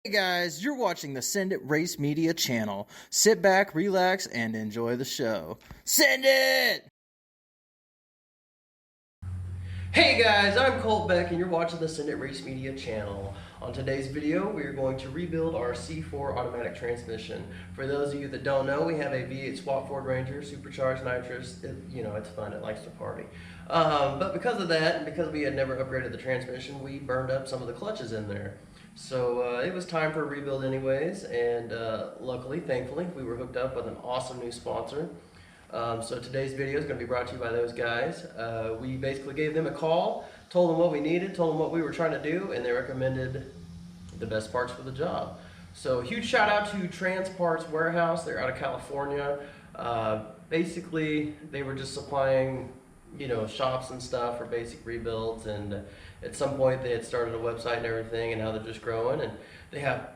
Hey guys, you're watching the Send It Race Media channel. Sit back, relax, and enjoy the show. Send it! Hey guys, I'm Colt Beck and you're watching the Send It Race Media channel. On today's video, we are going to rebuild our C4 automatic transmission. For those of you that don't know, we have a V8 Swap Ford Ranger, supercharged nitrous. It's fun, it likes to party. But because of that, and because we had never upgraded the transmission, we burned up some of the clutches in there. So it was time for a rebuild anyways, and luckily, thankfully, we were hooked up with an awesome new sponsor. So today's video is going to be brought to you by those guys. We basically gave them a call, told them what we needed, told them what we were trying to do, and they recommended the best parts for the job. So huge shout out to Transparts Warehouse. They're out of California. Basically, they were just supplying shops and stuff for basic rebuilds, and at some point they had started a website and everything, and now they're just growing, and they have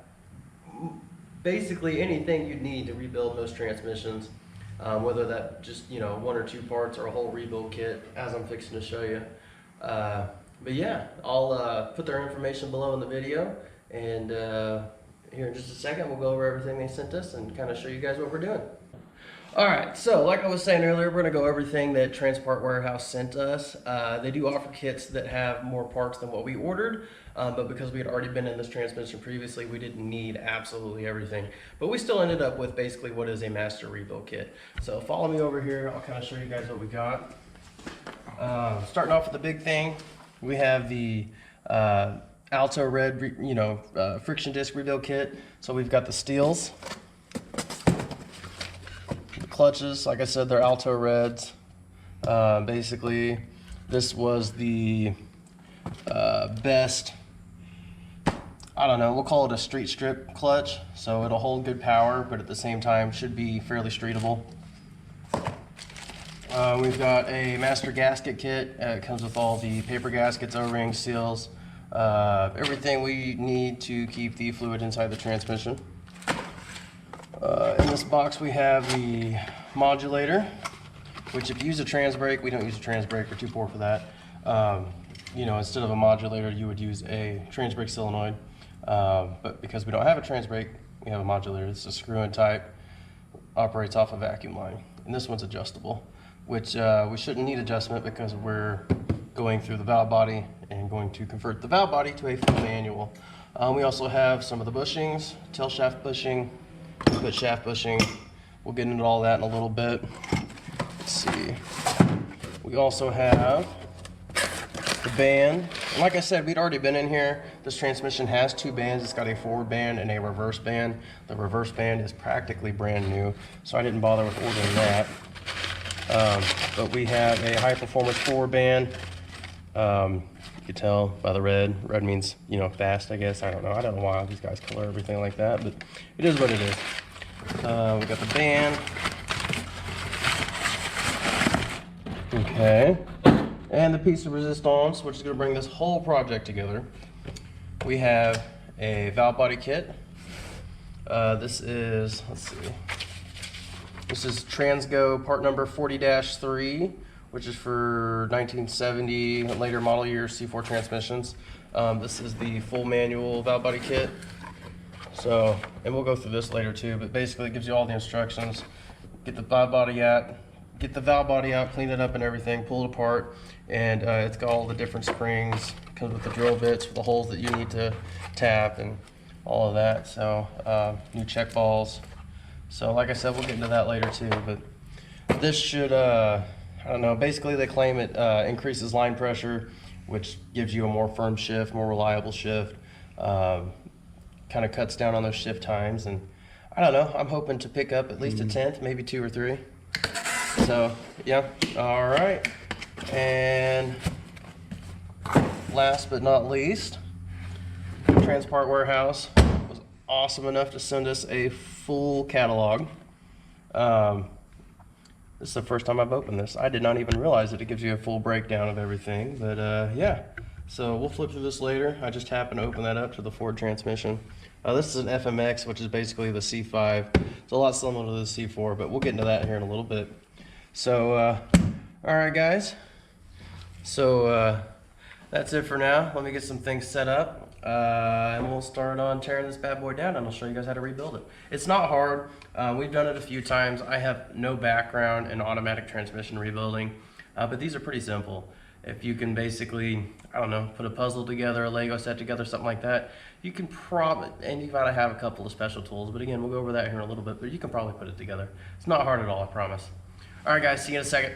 basically anything you'd need to rebuild most transmissions. Whether that just one or two parts or a whole rebuild kit, as I'm fixing to show you. But yeah, I'll put their information below in the video, and here in just a second we'll go over everything they sent us and kind of show you guys what we're doing. Alright, so like I was saying earlier, we're going to go everything that Transpart Warehouse sent us. They do offer kits that have more parts than what we ordered, but because we had already been in this transmission previously, we didn't need absolutely everything. But we still ended up with basically what is a master rebuild kit. So follow me over here, I'll kind of show you guys what we got. Starting off with the big thing, we have the Alto Red friction disc rebuild kit. So we've got the steels. Clutches, like I said, they're Alto Reds. Basically, this was the best, I don't know, we'll call it a street strip clutch. So it'll hold good power, but at the same time should be fairly streetable. We've got a master gasket kit. It comes with all the paper gaskets, O-rings, seals, everything we need to keep the fluid inside the transmission. In this box we have the modulator, which if you use a trans brake, we don't use a trans brake, we're too poor for that. Instead of a modulator you would use a trans brake solenoid, but because we don't have a trans brake, we have a modulator. It's a screw-in type, operates off a vacuum line, and this one's adjustable, which we shouldn't need adjustment because we're going through the valve body and going to convert the valve body to a full manual. We also have some of the bushings, tail shaft bushing, input shaft bushing. We'll get into all that in a little bit. Let's see. We also have the band. And like I said, we'd already been in here. This transmission has two bands. It's got a forward band and a reverse band. The reverse band is practically brand new, so I didn't bother with ordering that. But we have a high performance forward band. You can tell by the red. Red means, fast, I guess. I don't know why these guys color everything like that, but it is what it is. We got the band. Okay. And the piece of resistance, which is going to bring this whole project together. We have a valve body kit. This is, this is Transgo part number 40-3. Which is for 1970 later model year C4 transmissions. This is the full manual valve body kit. So, and we'll go through this later too, but basically it gives you all the instructions. Get the valve body out, clean it up and everything, pull it apart, and it's got all the different springs. It comes with the drill bits for the holes that you need to tap and all of that. So, new check balls. So like I said, we'll get into that later too, but this should, I don't know, basically they claim it increases line pressure, which gives you a more firm shift, more reliable shift, kind of cuts down on those shift times, and I don't know, I'm hoping to pick up at least a tenth, maybe 2 or 3. So, yeah, all right. And last but not least, Transpart Warehouse was awesome enough to send us a full catalog. This is the first time I've opened this. I did not even realize that it gives you a full breakdown of everything, but yeah. So we'll flip through this later. I just happened to open that up to the Ford transmission. This is an FMX, which is basically the C5. It's a lot similar to the C4, but we'll get into that here in a little bit. So, all right, guys. So that's it for now. Let me get some things set up. And we'll start on tearing this bad boy down, and I'll show you guys how to rebuild it. It's not hard. We've done it a few times. I have no background in automatic transmission rebuilding, but these are pretty simple. If you can basically, I don't know, put a puzzle together, a Lego set together, something like that, you can probably, and you gotta have a couple of special tools, but again, we'll go over that here in a little bit, but you can probably put it together. It's not hard at all, I promise. All right, guys, see you in a second.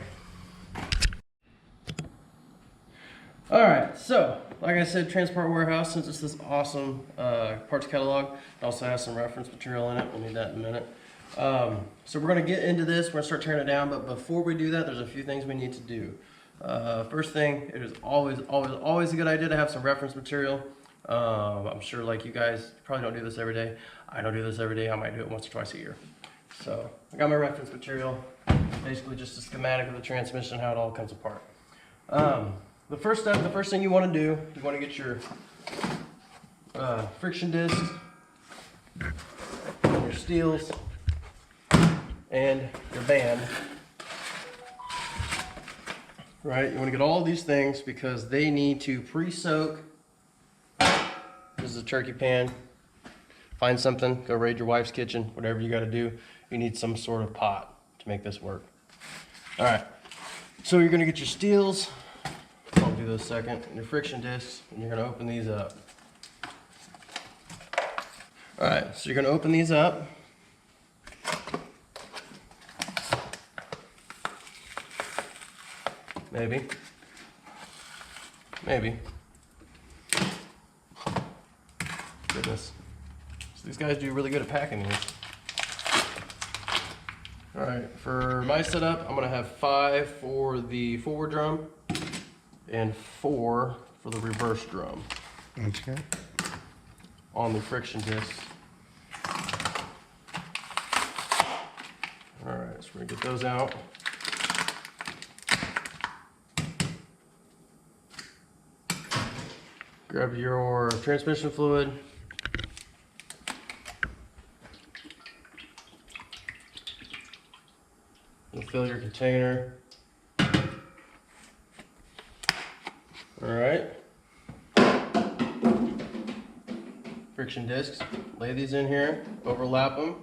All right, so like I said, Transpart Warehouse, since it's this awesome parts catalog, it also has some reference material in it. We'll need that in a minute. So we're gonna get into this, we're gonna start tearing it down, but before we do that, there's a few things we need to do. First thing, it is always a good idea to have some reference material. I'm sure like you guys probably don't do this every day. I don't do this every day, I might do it once or twice a year. So I got my reference material, basically just a schematic of the transmission, how it all comes apart. The first thing you want to do, you want to get your friction discs, your steels, and your band. Right, you want to get all of these things because they need to pre-soak. This is a turkey pan. Find something, go raid your wife's kitchen, whatever you got to do. You need some sort of pot to make this work. All right, so you're going to get your steels. I'll do those second. And your friction discs, and you're going to open these up. All right, so you're going to open these up. Maybe. Goodness. So these guys do really good at packing these. All right, for my setup, I'm gonna have 5 for the forward drum and 4 for the reverse drum. Okay. On the friction disc. All right, so we're gonna get those out. Grab your transmission fluid. And fill your container. All right. Friction discs. Lay these in here, overlap them.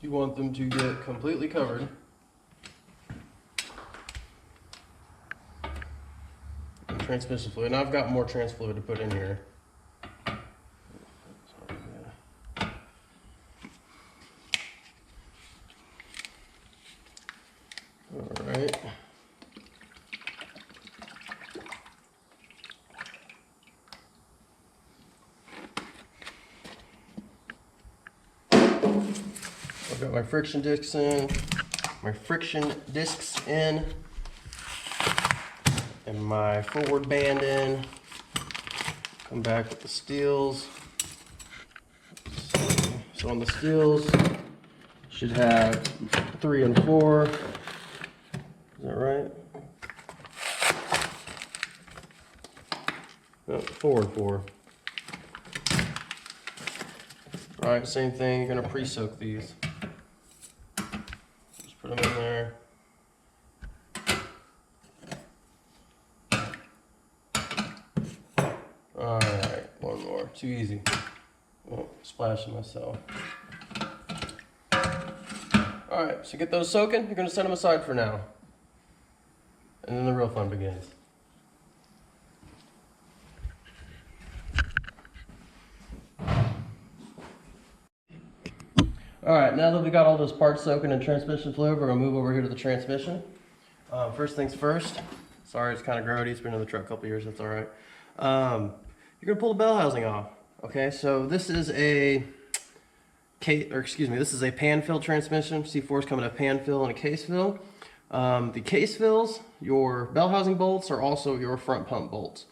You want them to get completely covered. Transmission fluid. Now I've got more trans fluid to put in here. All right. I've got my friction discs in. And my forward band in. Come back with the steels. So on the steels, should have 3 and 4. Is that right? No, 4 and 4. All right, same thing. You're gonna pre-soak these. Just put them in there. Alright, one more. Too easy. Oh, splashing myself. Alright, so get those soaking. You're going to set them aside for now. And then the real fun begins. Alright, now that we got all those parts soaking in transmission fluid, we're going to move over here to the transmission. First things first. Sorry, it's kind of grody. It's been in the truck a couple years. That's alright. You're going to pull the bell housing off. Okay, so this is a this is a pan fill transmission. C4 is coming to pan fill and a case fill. The case fills, your bell housing bolts, are also your front pump bolts.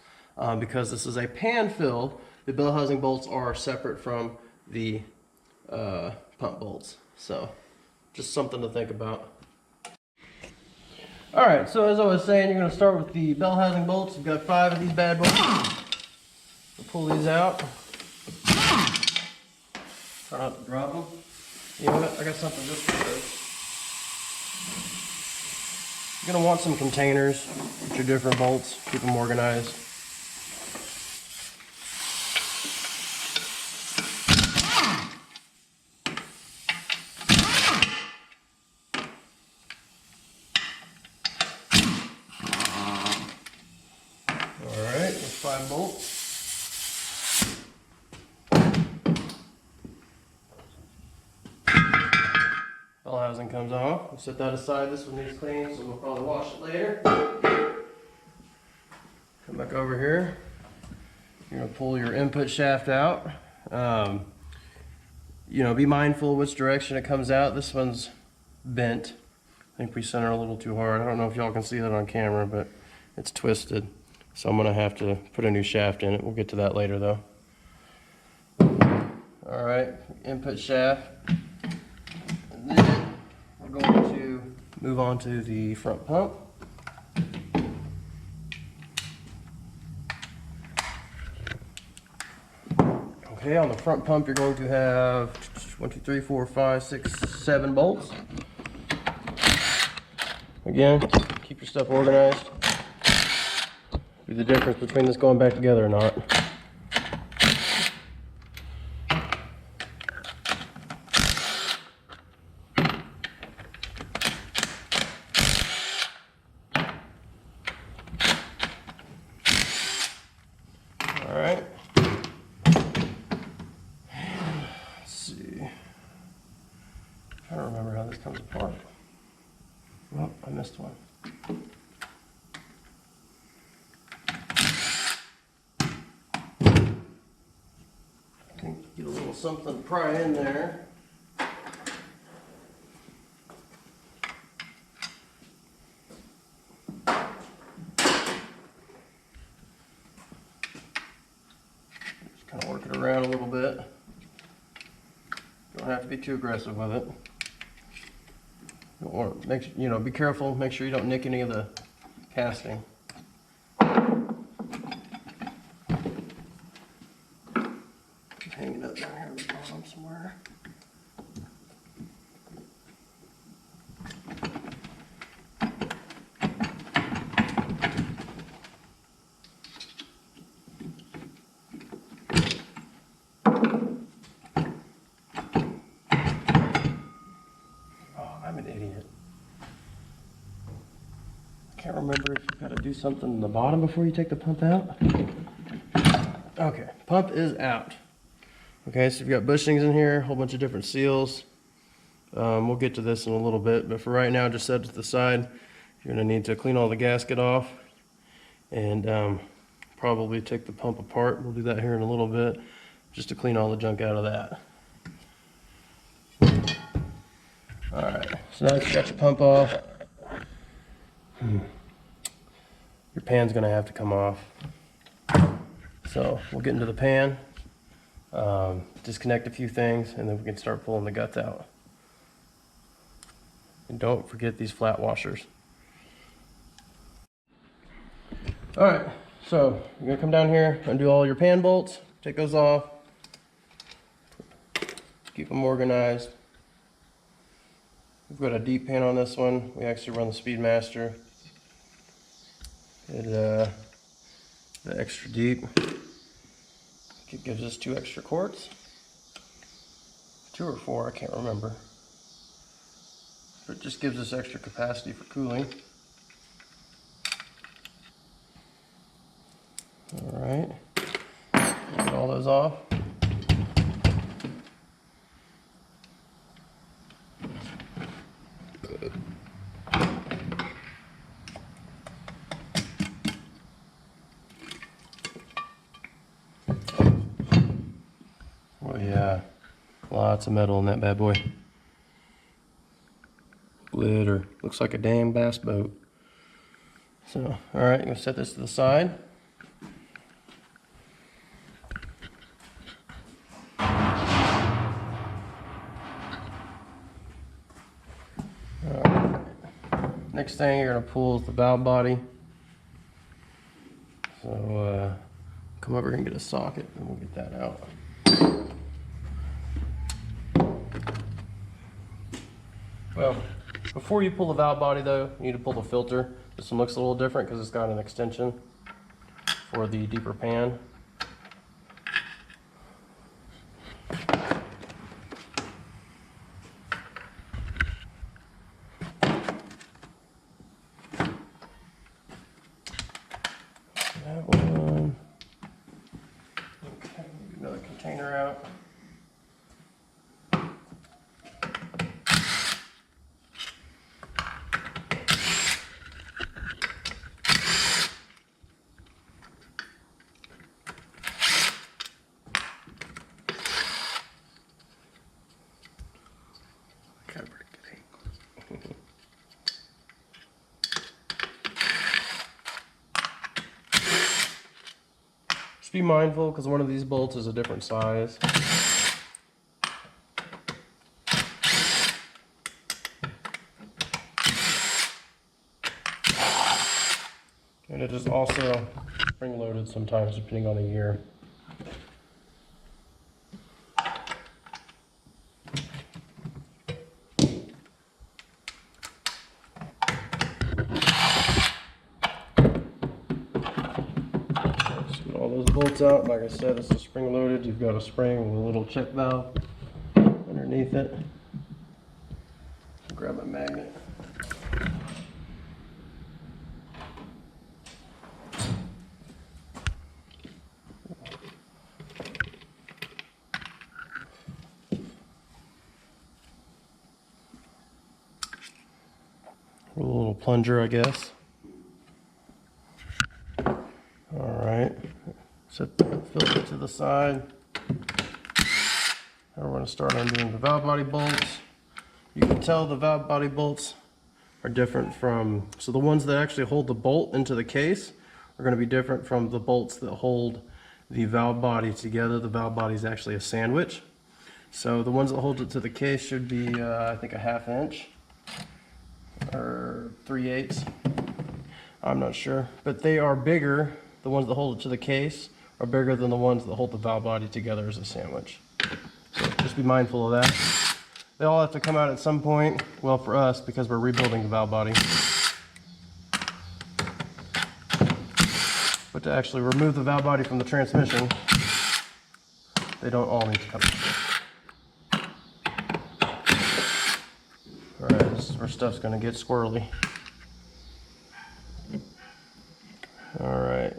Because this is a pan fill, the bell housing bolts are separate from the pump bolts. So just something to think about. All right, so as I was saying, you're going to start with the bell housing bolts. You've got 5 of these bad boys. We'll pull these out. Try not to drop them. You know what? I got something just for this. You're going to want some containers with your different bolts. Keep them organized. housing comes off. We'll set that aside. This one needs cleaning, so we'll probably wash it later. Come back over here. You're gonna pull your input shaft out. You know, be mindful which direction it comes out. This one's bent. I think we center a little too hard. I don't know if y'all can see that on camera, but it's twisted. So I'm gonna have to put a new shaft in it. We'll get to that later though. All right, input shaft. And then we're going to move on to the front pump. Okay, on the front pump, you're going to have 1, 2, 3, 4, 5, 6, 7 bolts. Again, keep your stuff organized. Be the difference between this going back together or not. All right. Let's see. I don't remember how this comes apart. Well, I missed one. Can get a little something to pry in there. Just kind of work it around a little bit. Don't have to be too aggressive with it. Don't want to make, you know, be careful. Make sure you don't nick any of the casting. Hang it up down here at the bottom somewhere. I'm an idiot. I can't remember if you've got to do something in the bottom before you take the pump out. Okay, pump is out. Okay, so you've got bushings in here, a whole bunch of different seals. We'll get to this in a little bit, but for right now, just set it to the side. You're gonna need to clean all the gasket off and probably take the pump apart. We'll do that here in a little bit, just to clean all the junk out of that. All right, so now that you got your pump off, your pan's gonna have to come off. So we'll get into the pan, disconnect a few things, and then we can start pulling the guts out. And don't forget these flat washers. All right, so you're gonna come down here, undo all your pan bolts, take those off, keep them organized. We've got a deep pan on this one. We actually run the Speedmaster. The extra deep. It gives us 2 extra quarts. 2 or 4, I can't remember. But it just gives us extra capacity for cooling. All right, get all those off. Oh yeah, lots of metal in that bad boy. Glitter, looks like a damn bass boat. So, all right, I'm gonna set this to the side. All right. Next thing you're gonna pull is the valve body. So come over here and get a socket and we'll get that out. Well, before you pull the valve body though, you need to pull the filter. This one looks a little different because it's got an extension for the deeper pan. That one. Okay, another container out. be mindful because one of these bolts is a different size. And it is also spring loaded sometimes depending on the year. All those bolts out. Like I said, this is spring loaded. You've got a spring with a little check valve underneath it. Grab a magnet. A little plunger, I guess. All right. Set the filter to the side. Now we're going to start undoing the valve body bolts. You can tell the valve body bolts are different from, so the ones that actually hold the bolt into the case are going to be different from the bolts that hold the valve body together. The valve body is actually a sandwich. So the ones that hold it to the case should be, I think, a 1/2 inch or 3/8. I'm not sure, but they are bigger. The ones that hold it to the case are bigger than the ones that hold the valve body together as a sandwich. So just be mindful of that. They all have to come out at some point. Well, for us, because we're rebuilding the valve body. But to actually remove the valve body from the transmission, they don't all need to come out. All right, this is where stuff's gonna get squirrely. All right.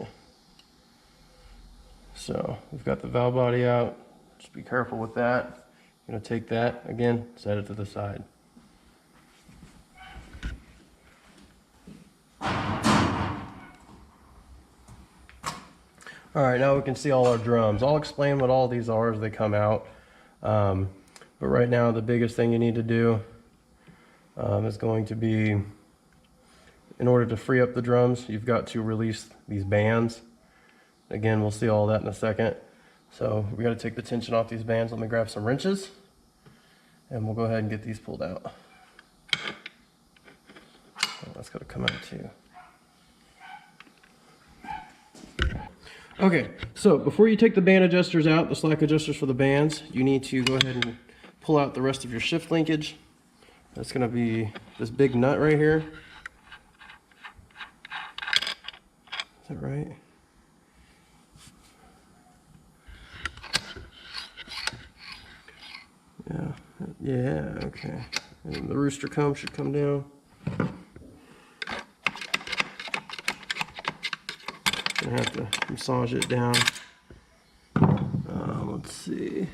So we've got the valve body out. Just be careful with that. I'm gonna take that again, set it to the side. All right, now we can see all our drums. I'll explain what all these are as they come out. But right now, the biggest thing you need to do is going to be, in order to free up the drums, you've got to release these bands. Again, we'll see all that in a second. So we got to take the tension off these bands. Let me grab some wrenches and we'll go ahead and get these pulled out. Oh, that's got to come out too. Okay, so before you take the band adjusters out, the slack adjusters for the bands, you need to go ahead and pull out the rest of your shift linkage. That's going to be this big nut right here. Is that right? Yeah, okay. And the rooster comb should come down. Gonna have to massage it down. Let's see.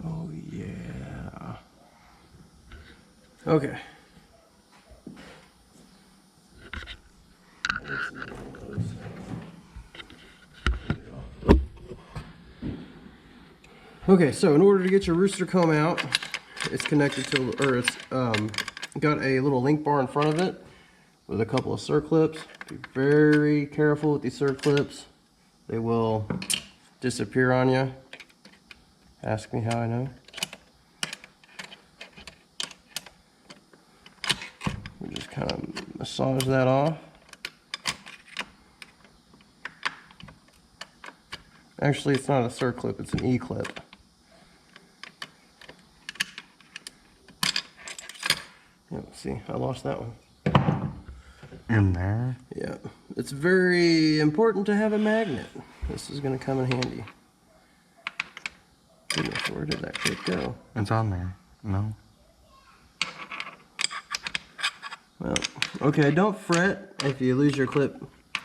Oh yeah. Okay. Okay, so in order to get your rooster comb out, it's connected to, or it's got a little link bar in front of it with a couple of circlips. Be very careful with these circlips. They will disappear on you. Ask me how I know. We just kind of massage that off. Actually, it's not a circlip, it's an E-clip. See, I lost that one. In there? Yeah. It's very important to have a magnet. This is going to come in handy. Goodness, where did that clip go? It's on there. No? Well, okay, don't fret if you lose your clip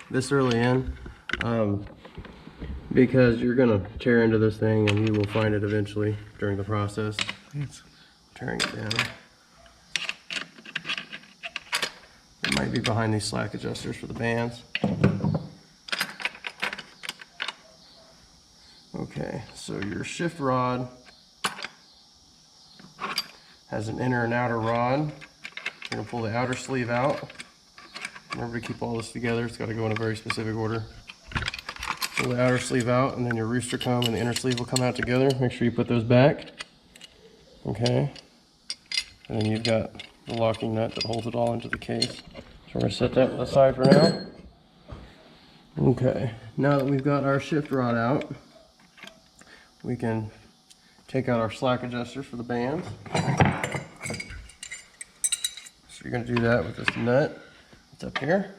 this early in. Because you're going to tear into this thing and you will find it eventually during the process. It's Tearing it down. It might be behind these slack adjusters for the bands. Okay, so your shift rod has an inner and outer rod. You're going to pull the outer sleeve out. Remember to keep all this together. It's got to go in a very specific order. Pull the outer sleeve out, and then your rooster comb and the inner sleeve will come out together. Make sure you put those back. Okay. And then you've got the locking nut that holds it all into the case. So we're going to set that aside for now. Okay. Now that we've got our shift rod out, we can take out our slack adjuster for the bands. So you're going to do that with this nut that's up here.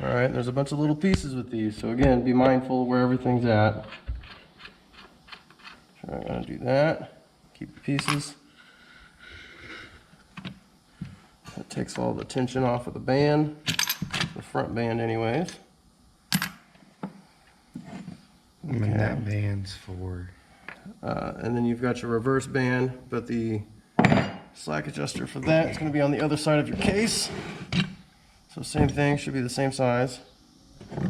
Alright, there's a bunch of little pieces with these, so again, be mindful of where everything's at. So I'm going to do that. Keep the pieces. That takes all the tension off of the band, the front band anyways. And that band's for... And then you've got your reverse band, but the slack adjuster for that is going to be on the other side of your case. So same thing, should be the same size. My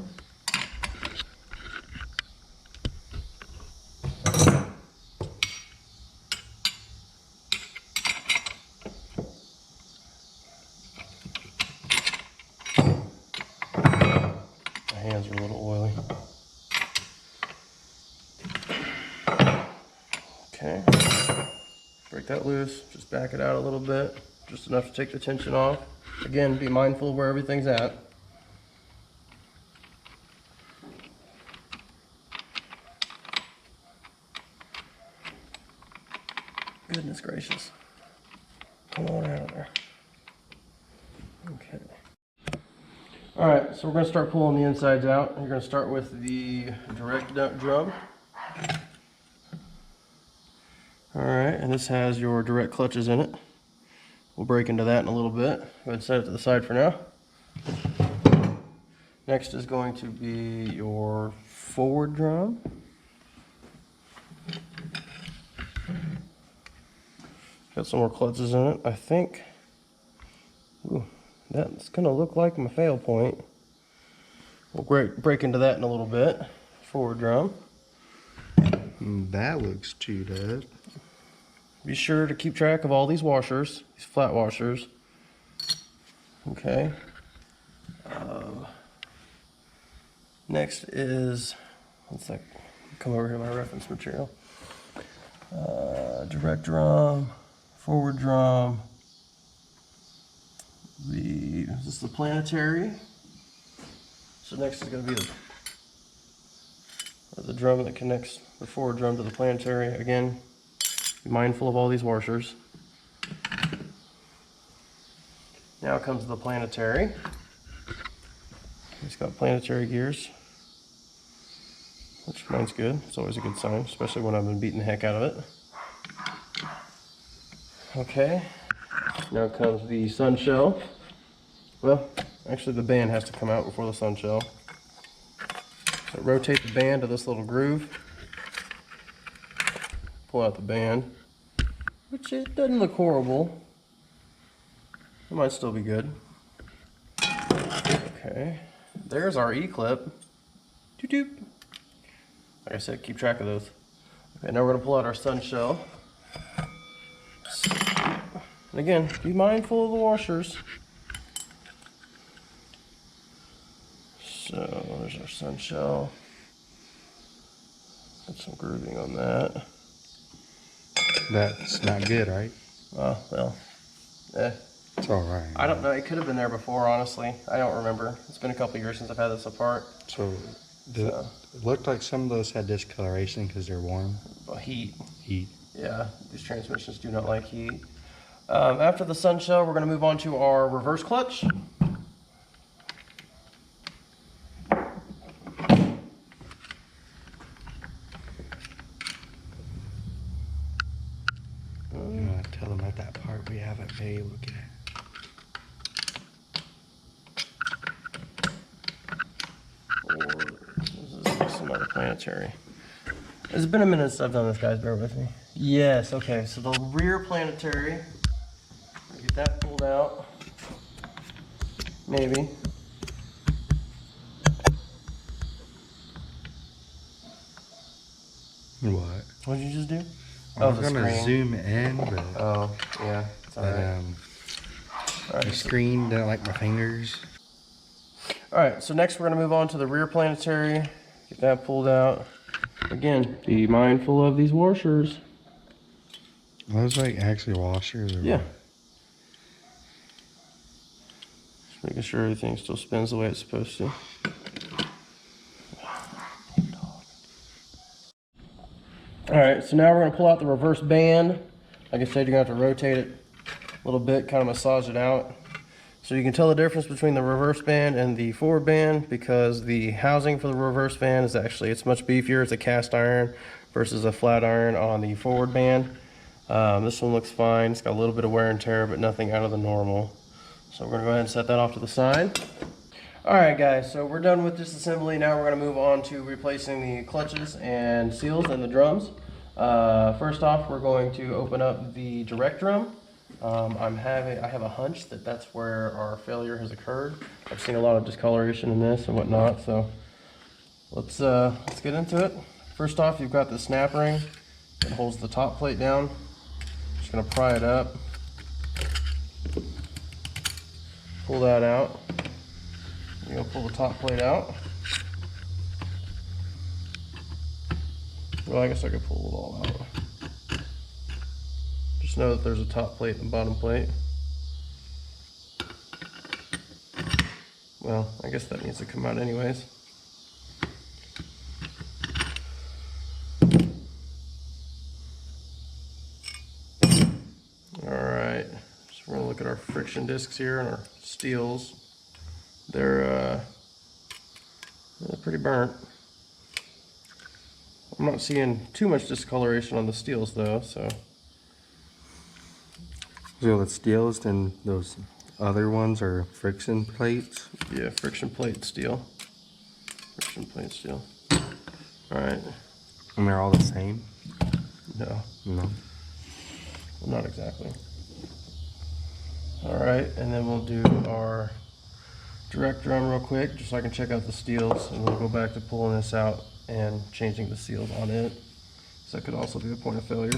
hands are a little oily. Okay, break that loose, just back it out a little bit, just enough to take the tension off. Again, be mindful of where everything's at. Goodness gracious. Come on out of there. Okay. Alright, so we're going to start pulling the insides out. You're going to start with the direct drum. Alright, and this has your direct clutches in it. We'll break into that in a little bit. Go ahead and set it to the side for now. Next is going to be your forward drum. Got some more clutches in it, I think. Ooh, that's gonna look like my fail point. We'll break into that in a little bit. Forward drum. That looks chewed up. Be sure to keep track of all these washers, these flat washers. Okay. Next is, let's like come over here to my reference material. Direct drum, forward drum. This is the planetary. So next is going to be the drum that connects the forward drum to the planetary. Again, be mindful of all these washers. Now comes the planetary. It's got planetary gears, which mine's good. It's always a good sign, especially when I've been beating the heck out of it. Okay, now comes the sun shell. Well, actually the band has to come out before the sun shell. So rotate the band to this little groove. Pull out the band, which it doesn't look horrible. It might still be good. Okay, there's our E-clip. Toot toot. Like I said, keep track of those. Okay, now we're going to pull out our sun shell. And again, be mindful of the washers. So there's our sun shell. Got some grooving on that. That's not good, right? Well, It's all right. I don't know. It could have been there before, honestly. I don't remember. It's been a couple years since I've had this apart. So, it looked like some of those had discoloration because they're warm. Well, heat. Heat. Yeah, these transmissions do not like heat. After the sun shell, we're going to move on to our reverse clutch. You want to tell them about that part we haven't been able to get at? This is just another planetary. It's been a minute since I've done this, guys. Bear with me. Yes, okay. So the rear planetary, get that pulled out. Maybe. What? What did you just do? I'm gonna zoom in, but Oh, yeah. But, All the right. screen doesn't like my fingers. All right, so next we're gonna move on to the rear planetary. Get that pulled out. Again, be mindful of these washers. Are those like actually washers or Yeah. what? Just making sure everything still spins the way it's supposed to. All right, so now we're gonna pull out the reverse band. Like I said, you're gonna have to rotate it a little bit, kind of massage it out. So you can tell the difference between the reverse band and the forward band because the housing for the reverse band is actually, it's much beefier. It's a cast iron versus a flat iron on the forward band. This one looks fine. It's got a little bit of wear and tear, but nothing out of the normal. So we're gonna go ahead and set that off to the side. All right, guys, so we're done with disassembly. Now we're gonna move on to replacing the clutches and seals and the drums. First off, we're going to open up the direct drum. I have a hunch that that's where our failure has occurred. I've seen a lot of discoloration in this and whatnot, so let's get into it. First off, you've got the snap ring that holds the top plate down. Just gonna pry it up, pull that out. You're gonna pull the top plate out. Well, I guess I could pull it all out. Just know that there's a top plate and a bottom plate. Well, I guess that needs to come out anyways. Alright, so we're gonna look at our friction discs here and our steels. They're pretty burnt. I'm not seeing too much discoloration on the steels though, so. So the steels and those other ones are friction plates? Yeah, friction plate steel. Friction plate steel. Alright. And they're all the same? No. No. Well, not exactly. Alright, and then we'll do our direct drum real quick, just so I can check out the steels, and we'll go back to pulling this out and changing the seals on it. So that could also be a point of failure.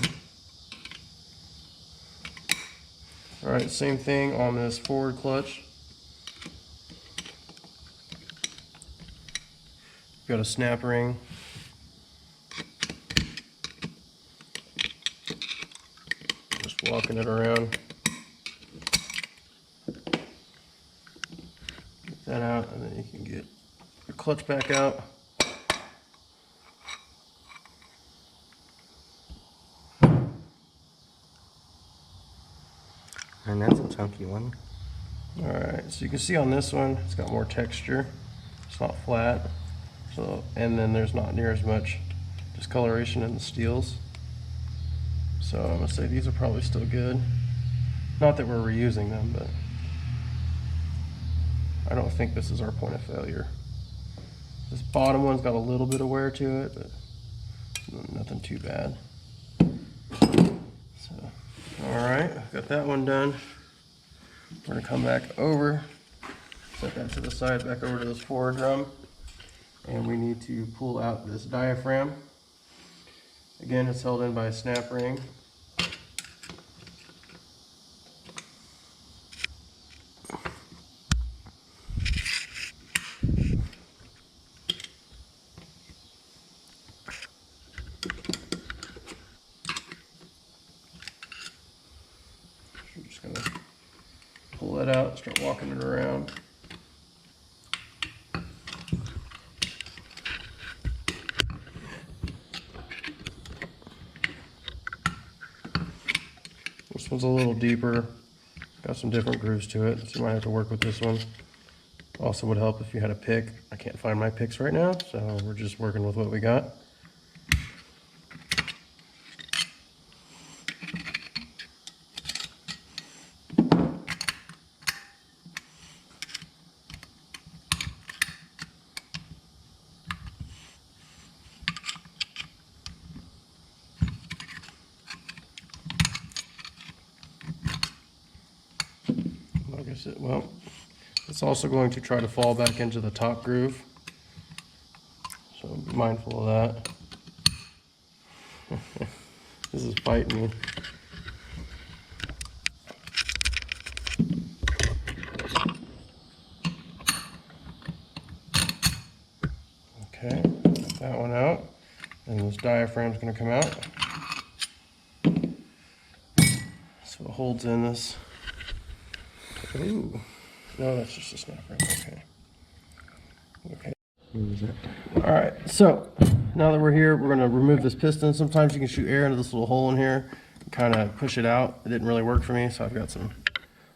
Alright, same thing on this forward clutch. Got a snap ring. Just walking it around. Get that out, and then you can get your clutch back out. And that's a chunky one. Alright, so you can see on this one, it's got more texture. It's not flat. So, and then there's not near as much discoloration in the steels. So I'm gonna say these are probably still good. Not that we're reusing them, but I don't think this is our point of failure. This bottom one's got a little bit of wear to it, but nothing too bad. So, alright, got that one done. We're gonna come back over, set that to the side, back over to this forward drum. And we need to pull out this diaphragm. Again, it's held in by a snap ring. I'm just gonna pull that out, start walking it around. This one's a little deeper, got some different grooves to it, so you might have to work with this one. Also would help if you had a pick. I can't find my picks right now, so we're just working with what we got. Like I said, well, it's also going to try to fall back into the top groove, so be mindful of that. This is fighting me. Okay, get that one out. And this diaphragm's gonna come out. So it holds in this. Ooh, no, that's just a snap ring, okay. Okay. All right, so now that we're here, we're gonna remove this piston. Sometimes you can shoot air into this little hole in here, kind of push it out. It didn't really work for me, so I've got some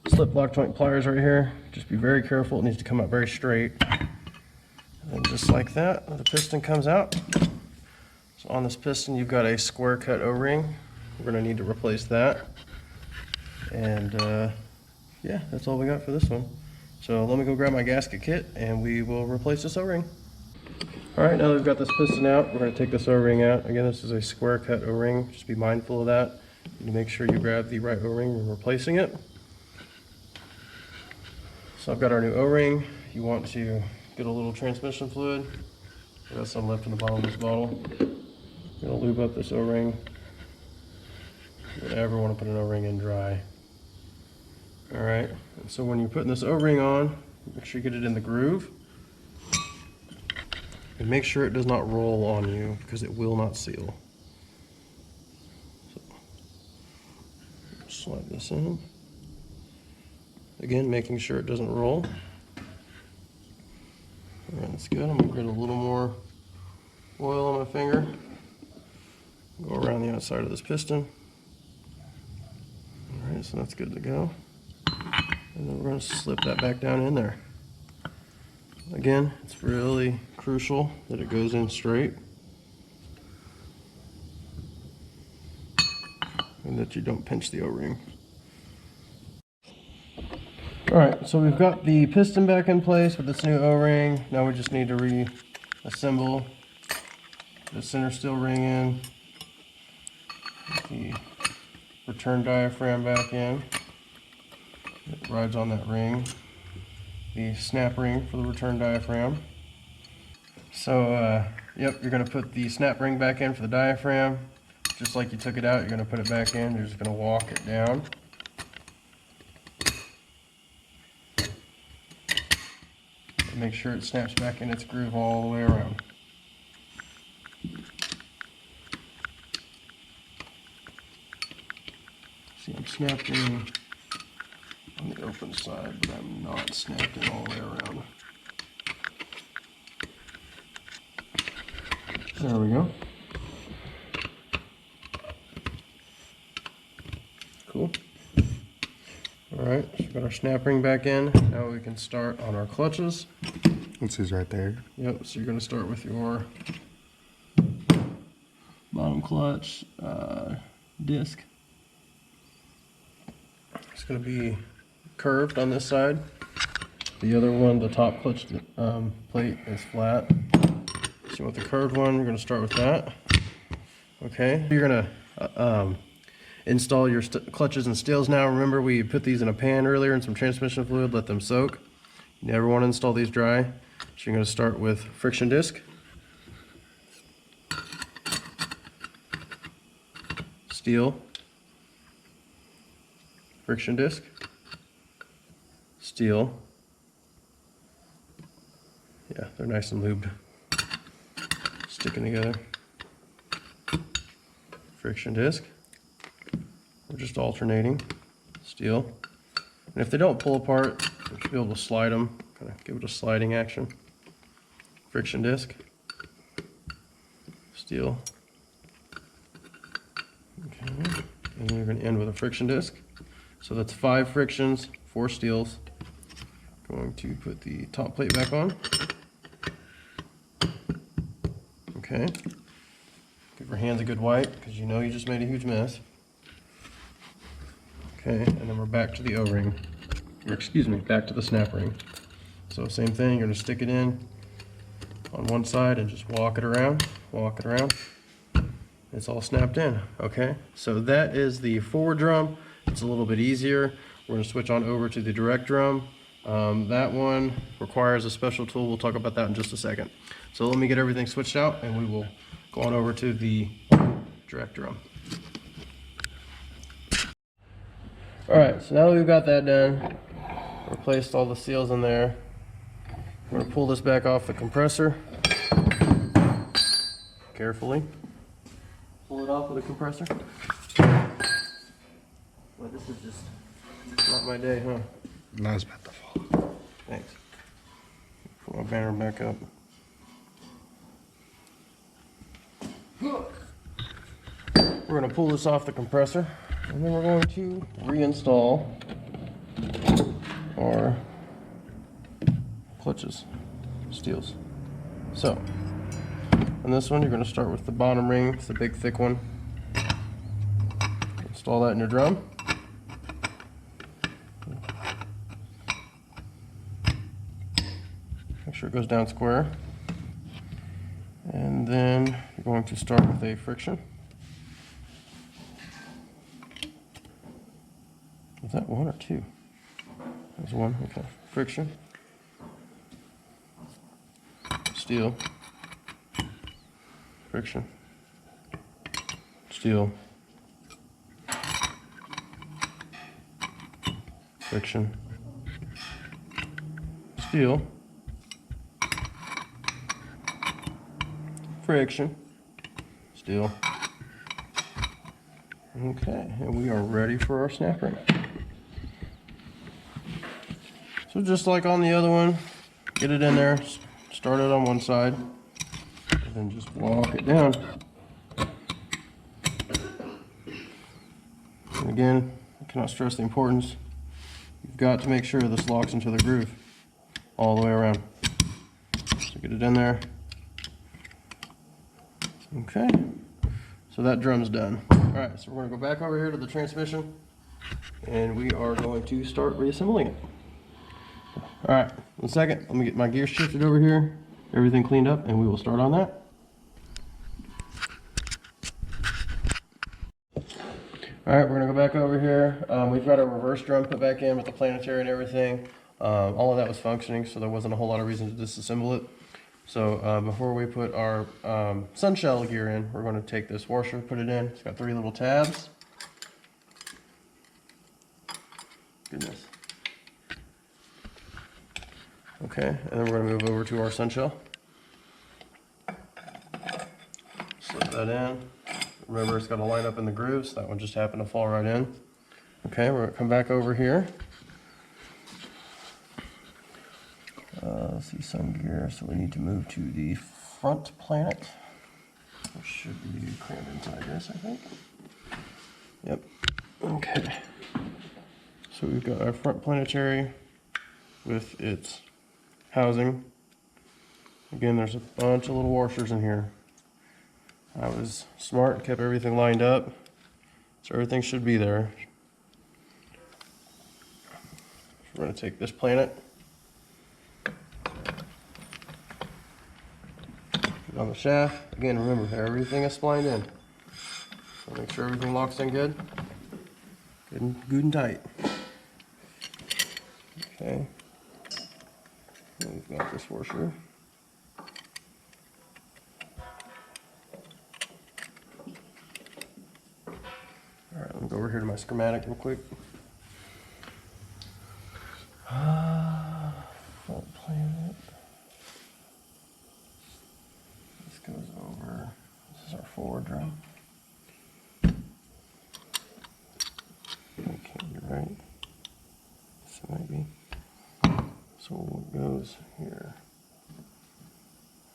slip block joint pliers right here. Just be very careful, it needs to come out very straight. And just like that, the piston comes out. So on this piston, you've got a square cut O-ring. We're gonna need to replace that. And yeah, that's all we got for this one. So let me go grab my gasket kit and we will replace this O-ring. All right, now that we've got this piston out, we're gonna take this O-ring out. Again, this is a square cut O-ring. Just be mindful of that. You make sure you grab the right O-ring when replacing it. So I've got our new O-ring. You want to get a little transmission fluid. I got some left in the bottom of this bottle. You're gonna lube up this O-ring. You don't ever want to put an O-ring in dry. All right, and so when you're putting this O-ring on, make sure you get it in the groove. And make sure it does not roll on you because it will not seal. So, slide this in. Again, making sure it doesn't roll. All right, that's good. I'm gonna get a little more oil on my finger. Go around the outside of this piston. All right, so that's good to go. And then we're going to slip that back down in there. Again, it's really crucial that it goes in straight and that you don't pinch the O-ring. All right, so we've got the piston back in place with this new O-ring. Now we just need to reassemble the center steel ring in, the return diaphragm back in. It rides on that ring. The snap ring for the return diaphragm. So, yep, you're going to put the snap ring back in for the diaphragm. Just like you took it out, you're going to put it back in. You're just going to walk it down. And make sure it snaps back in its groove all the way around. See, I'm snapped in on the open side, but I'm not snapped in all the way around. There we go. Cool. All right, so we've got our snap ring back in. Now we can start on our clutches. This is right there. Yep, so you're going to start with your bottom clutch disc. It's going to be curved on this side. The other one, the top clutch plate is flat. So with the curved one, you're going to start with that. Okay, you're going to install your clutches and steels now. Remember, we put these in a pan earlier in some transmission fluid, let them soak. You never want to install these dry. So you're going to start with friction disc. Steel. Friction disc. Steel. Yeah, they're nice and lubed. Sticking together. Friction disc. We're just alternating. Steel. And if they don't pull apart, you should be able to slide them. Kind of give it a sliding action. Friction disc. Steel. Okay. And you're going to end with a friction disc. So that's 5 frictions, 4 steels. Going to put the top plate back on. Okay. Give your hands a good wipe because you know you just made a huge mess. Okay, and then we're back to the O-ring. Or excuse me, back to the snap ring. So same thing, you're going to stick it in on one side and just walk it around, It's all snapped in, okay? So that is the forward drum. It's a little bit easier. We're going to switch on over to the direct drum. That one requires a special tool. We'll talk about that in just a second. So let me get everything switched out and we will go on over to the direct drum. All right, so now that we've got that done, replaced all the seals in there, we're going to pull this back off the compressor. carefully. Pull it off with a compressor. Well, this is just not my day, huh? Now it's about to fall. Thanks. Put my banner back up. We're going to pull this off the compressor, and then we're going to reinstall our clutches, steels. So, on this one, you're going to start with the bottom ring. It's the big thick one. Install that in your drum. Make sure it goes down square. And then you're going to start with a friction. Was that one or two? That was one, okay. Friction. Steel. Friction. Steel. Friction. Steel. Friction. Steel. Okay, and we are ready for our snap ring. So just like on the other one, get it in there, start it on one side, and then just walk it down. And again, I cannot stress the importance. You've got to make sure this locks into the groove all the way around. So get it in there. Okay, so that drum's done. All right, so we're gonna go back over here to the transmission, and we are going to start reassembling it. All right, in a second, let me get my gear shifted over here, everything cleaned up, and we will start on that. All right, we're gonna go back over here. We've got our reverse drum put back in with the planetary and everything. All of that was functioning, so there wasn't a whole lot of reason to disassemble it. So before we put our sun shell gear in, we're gonna take this washer, put it in. It's got 3 little tabs. Goodness. Okay, and then we're going to move over to our sun shell. Slip that in. Remember, it's got to line up in the grooves. That one just happened to fall right in. Okay, we're going to come back over here. Let's see, sun gear. So we need to move to the front planet, which should be crammed inside this, I think. Yep. Okay. So we've got our front planetary with its housing. Again, there's a bunch of little washers in here. I was smart and kept everything lined up, so everything should be there. We're going to take this planet, put it on the shaft. Again, remember, everything is splined in. So make sure everything locks in good. Good and tight. Okay. And we've got this washer. Alright, let me go over here to my schematic real quick. Front planet. This goes over. This is our forward drum. Okay, you're right. This might be. So what goes here?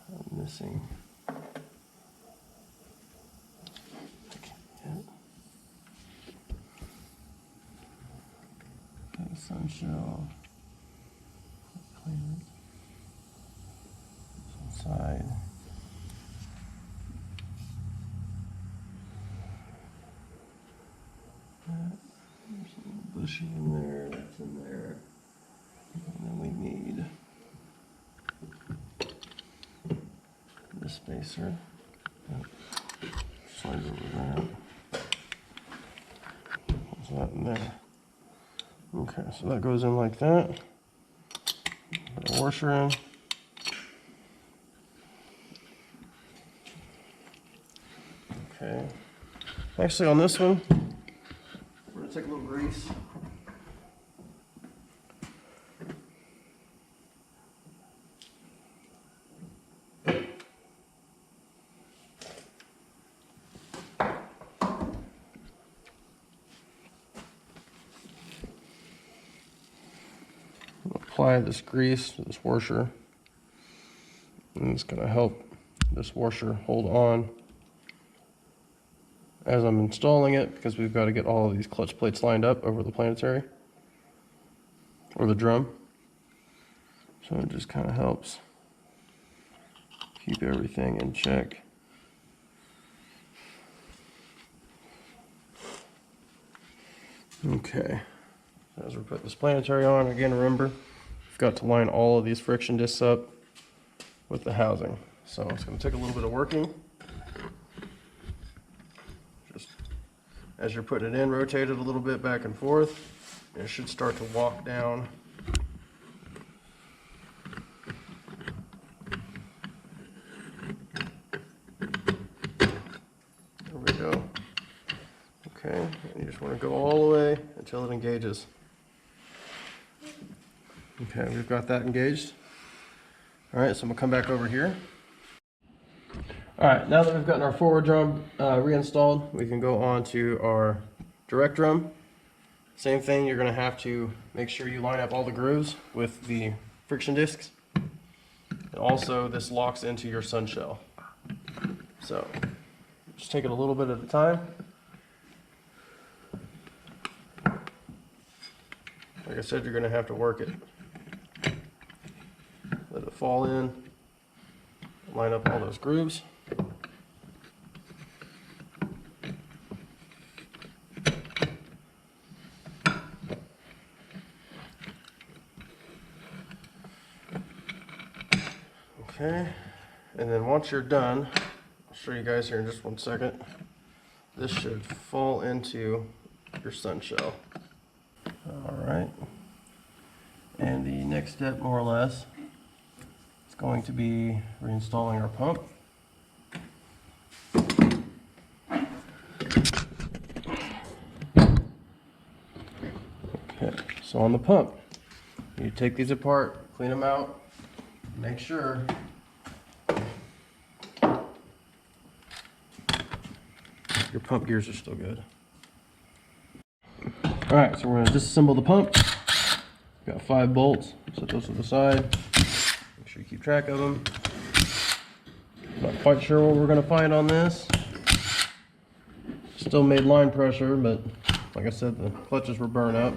I'm missing. Okay, sun shell. Planet. Inside. There's a little bushy in there. That's in there. And then we need the spacer. Slide over that. What's that in there? Okay, so that goes in like that. Put a washer in. Okay. Actually, on this one, we're going to take a little grease. apply this grease to this washer. And it's going to help this washer hold on as I'm installing it, because we've got to get all of these clutch plates lined up over the planetary or the drum. So it just kind of helps keep everything in check. Okay, as we're putting this planetary on, again, remember, we've got to line all of these friction discs up with the housing. So it's going to take a little bit of working. Just as you're putting it in, rotate it a little bit back and forth, and it should start to walk down. There we go. Okay, and you just want to go all the way until it engages. Okay, we've got that engaged. All right, so I'm gonna come back over here. All right, now that we've gotten our forward drum reinstalled, we can go on to our direct drum. Same thing, you're gonna have to make sure you line up all the grooves with the friction discs. And also, this locks into your sun shell. So, just take it a little bit at a time. Like I said, you're gonna have to work it. Let it fall in, line up all those grooves. Okay, and then once you're done, I'll show you guys here in just 1 second. This should fall into your sun shell. All right, and the next step, more or less, is going to be reinstalling our pump. Okay, so on the pump, you take these apart, clean them out, make sure your pump gears are still good. All right, so we're going to disassemble the pump. Got 5 bolts, set those to the side. Make sure you keep track of them. Not quite sure what we're going to find on this. Still made line pressure, but like I said, the clutches were burnt up.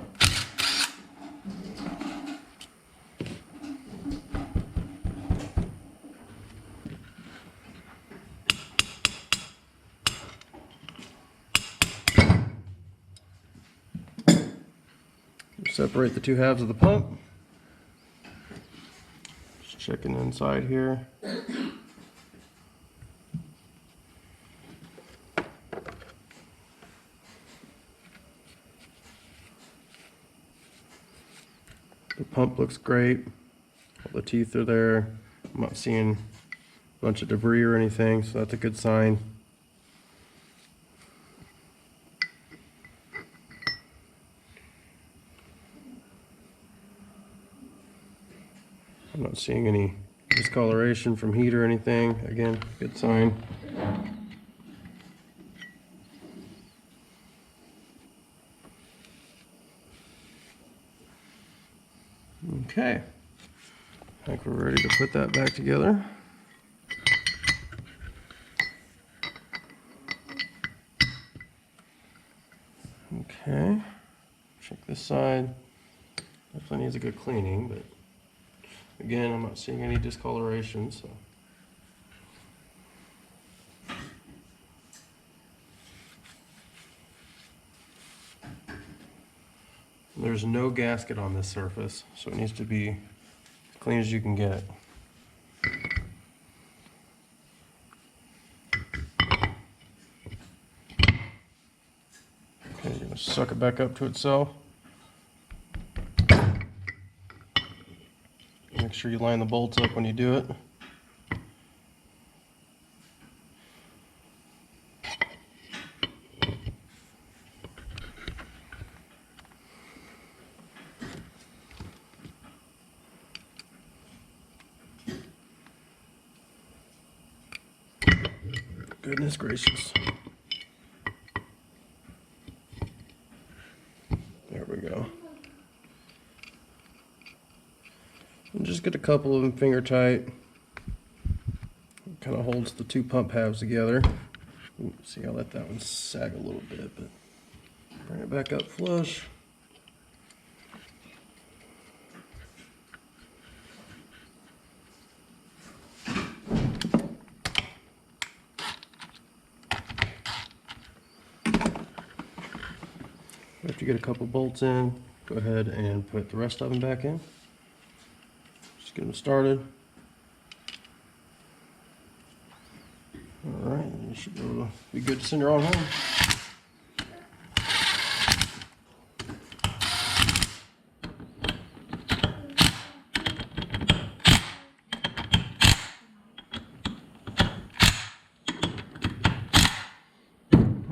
Separate the 2 halves of the pump. Just checking inside here. The pump looks great. All the teeth are there. I'm not seeing a bunch of debris or anything, so that's a good sign. I'm not seeing any discoloration from heat or anything. Again, good sign. Okay, I think we're ready to put that back together. Okay, check this side. Definitely needs a good cleaning, but again, I'm not seeing any discoloration, so. There's no gasket on this surface, so it needs to be as clean as you can get. Okay, you're gonna suck it back up to itself. Make sure you line the bolts up when you do it. Goodness gracious. There we go. just get a couple of them finger tight. Kind of holds the two pump halves together. Ooh, see, I'll let that one sag a little bit, but bring it back up flush. After you get a couple bolts in, go ahead and put the rest of them back in. Just get them started. All right, you should be good to send her on home.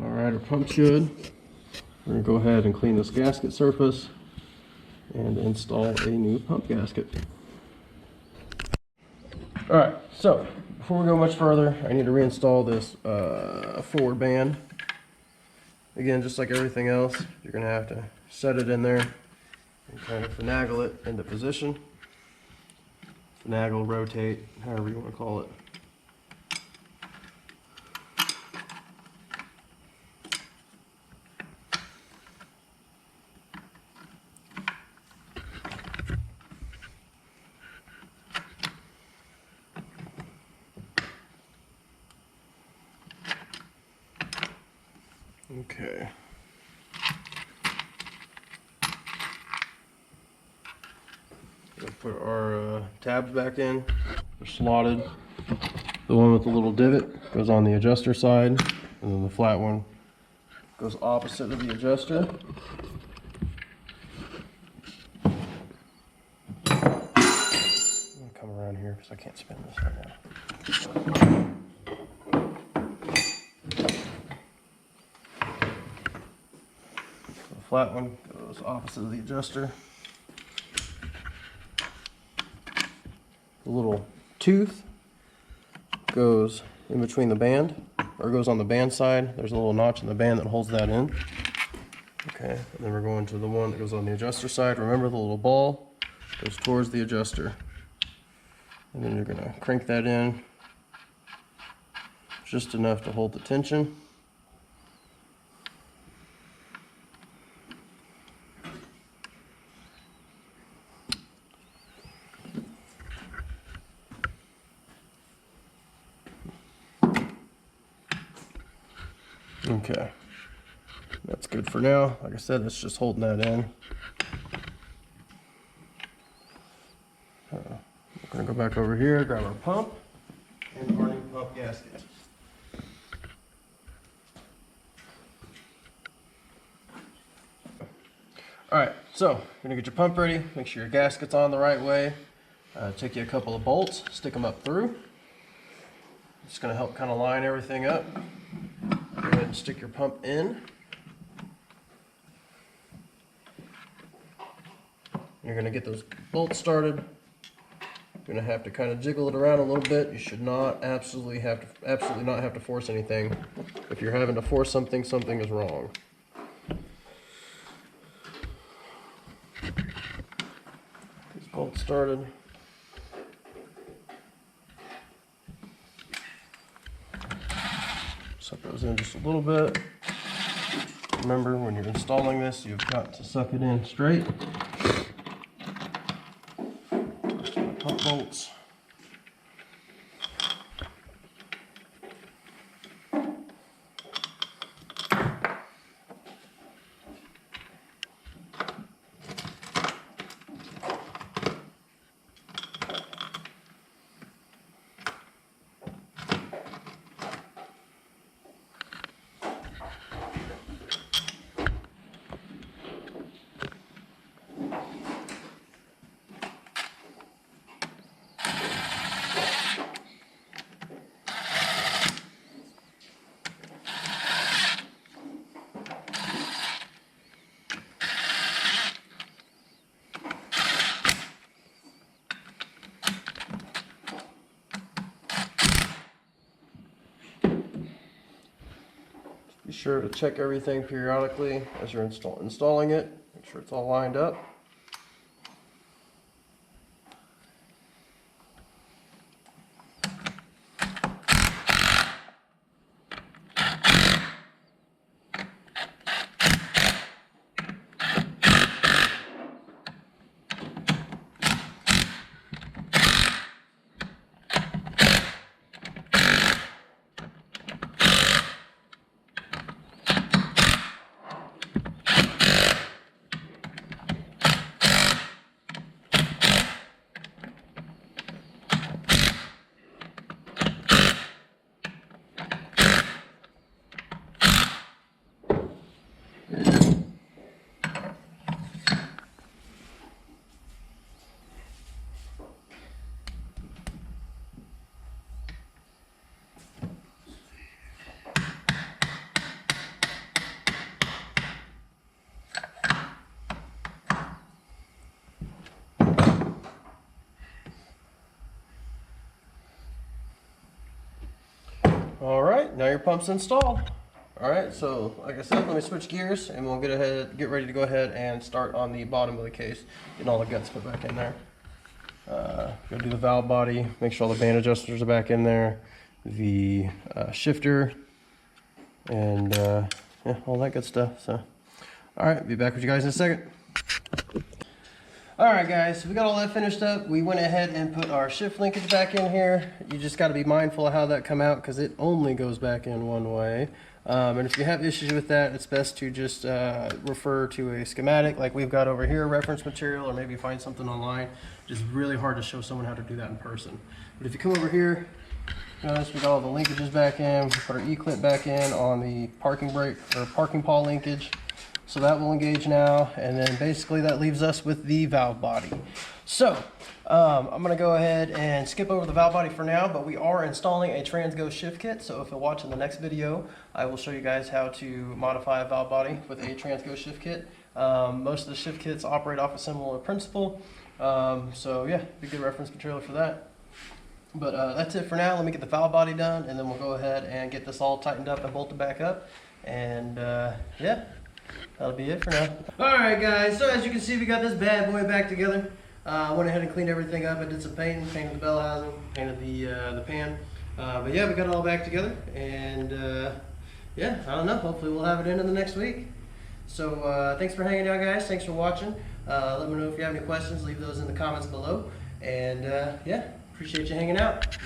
All right, our pump should. We're going to go ahead and clean this gasket surface and install a new pump gasket. All right, so before we go much further, I need to reinstall this forward band. Again, just like everything else, you're going to have to set it in there and kind of finagle it into position. Finagle, rotate, however you want to call it. Okay. We'll put our tabs back in. They're slotted. The one with the little divot goes on the adjuster side, and then the flat one goes opposite of the adjuster. I'm gonna come around here because I can't spin this right now. The flat one goes opposite of the adjuster. The little tooth goes in between the band, or goes on the band side. There's a little notch in the band that holds that in. Okay, and then we're going to the one that goes on the adjuster side. Remember, the little ball goes towards the adjuster. And then you're gonna crank that in just enough to hold the tension. Okay, that's good for now. Like I said, it's just holding that in. We're gonna go back over here, grab our pump and our new pump gasket. All right, so you're gonna get your pump ready. Make sure your gasket's on the right way. Take you a couple of bolts, stick them up through. It's gonna help kind of line everything up. Go ahead and stick your pump in. You're going to get those bolts started. You're going to have to kind of jiggle it around a little bit. You should not absolutely not have to force anything. If you're having to force something, something is wrong. These bolts started. Suck those in just a little bit. Remember, when you're installing this, you've got to suck it in straight. Pump bolts. Be sure to check everything periodically as you're installing it. Make sure it's all lined up. All right, now your pump's installed. All right, so like I said, let me switch gears and we'll get ready to go ahead and start on the bottom of the case, getting all the guts put back in there. Go do the valve body, make sure all the band adjusters are back in there, the shifter, and yeah, all that good stuff. So, all right, be back with you guys in a second. All right, guys, so we got all that finished up. We went ahead and put our shift linkage back in here. You just got to be mindful of how that come out because it only goes back in one way. And if you have issues with that, it's best to just refer to a schematic like we've got over here, reference material, or maybe find something online. Just really hard to show someone how to do that in person. But if you come over here, notice we got all the linkages back in. We put our E-clip back in on the parking brake or parking pawl linkage. So that will engage now, and then basically that leaves us with the valve body. So I'm gonna go ahead and skip over the valve body for now, but we are installing a TransGo shift kit. So if you'll watch in the next video, I will show you guys how to modify a valve body with a TransGo shift kit. Most of the shift kits operate off a similar principle. So yeah, be good reference material for that. But that's it for now. Let me get the valve body done, and then we'll go ahead and get this all tightened up and bolted back up. And yeah. That'll be it for now. Alright guys, so as you can see we got this bad boy back together. I went ahead and cleaned everything up. I did some painting, painted the bell housing, painted the pan. But yeah, we got it all back together. And yeah, I don't know, hopefully we'll have it in the next week. So thanks for hanging out guys, thanks for watching. Let me know if you have any questions, leave those in the comments below. And yeah, appreciate you hanging out.